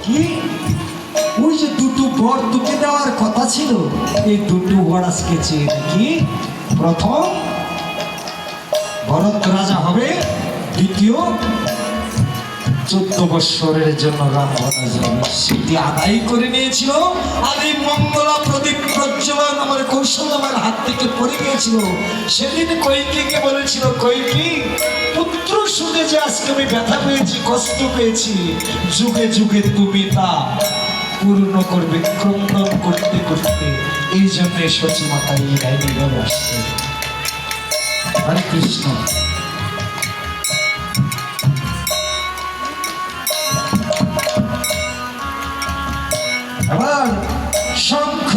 কি ওই যে দুটো বর তোকে দেওয়ার কথা ছিল, এই দুটো বর আজকে চেয়ে দেখি। প্রথম ভরত রাজা হবে, দ্বিতীয় 14 বৎসরের জন্য রাম বনা যাবে, সেটি আদায় করে নিয়েছিল। আর এই মঙ্গলা প্রদীপ প্রজ্বলন আমার কৌশল আমার হাত থেকে পড়ে গিয়েছিল। সেদিন কৈকেয়ীকে বলেছিল, কৈকেয়ী পুত্র শুনে যে আজকে আমি ব্যথা পেয়েছি, কষ্ট পেয়েছি, যুগে যুগে তুমি তা পূর্ণ করবে ক্রন্দন করতে করতে। এই জন্য সচি মাতা এই লাইনে বলে আসছে। হরে কৃষ্ণ। এবার শঙ্খ